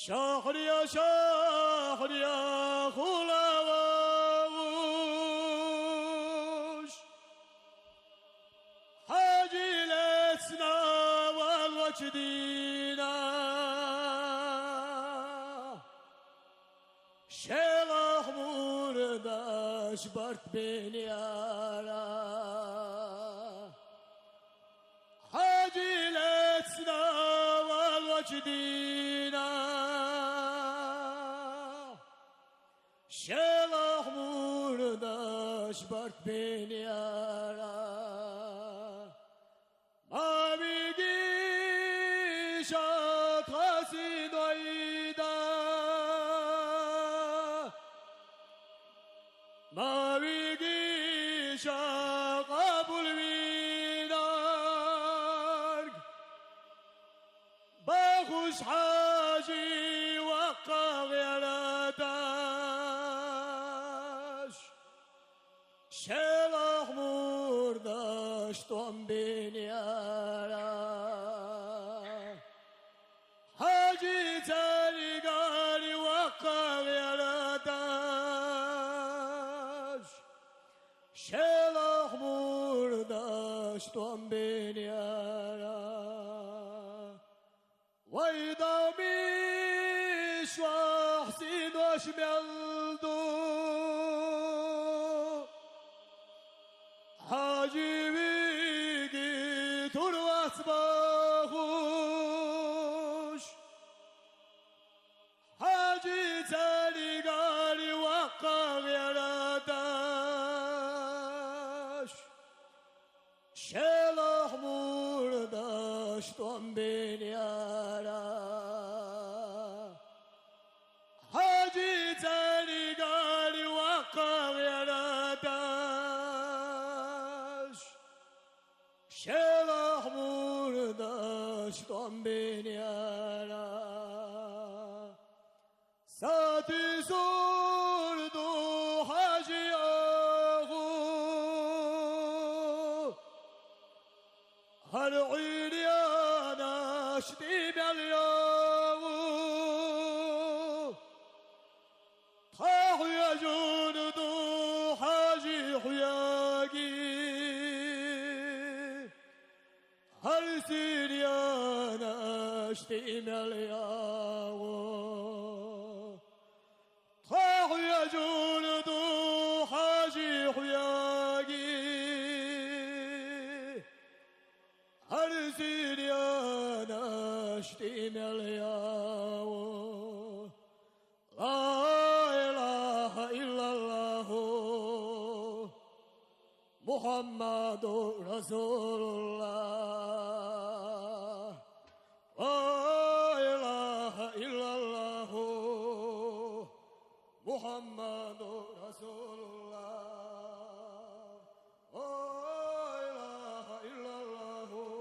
شهر يا شهر يا خلاوش حاجي لسنا والوجدينا شيخ مورداش برت بنيارا حاجي لسنا والوجدينا شيخ مورداش برت بنيارا ما بيجيش أتغسين ويدا ما بيجيش قبل بينارك باخش حاجي وقع غيرتاش شيخ مورداش طوم بنيارا حاجي تاني قالي وقع غيرتاش شيخ مورداش طوم بنيارا ويدا مش وحسين وشملدو حاجي بيجي ترواس باخوش حاجي تاني قالي وقع غيرتاش شيخ مورداش طوم بنيارا حاجي تاني قالي وقع غيرتاش شيخ مورداش طوم بنيارا ساتي زوردو حاجي أخو هالعين يا ناشدي باليوم طاح يا جند حاجي حياقي هالسين يا ناشدي باليوم طاح يا جند حاجي حياقي هالسين يا ناشدي باليوم لا إله إلا الله محمد رسول الله لا إله إلا الله محمد رسول الله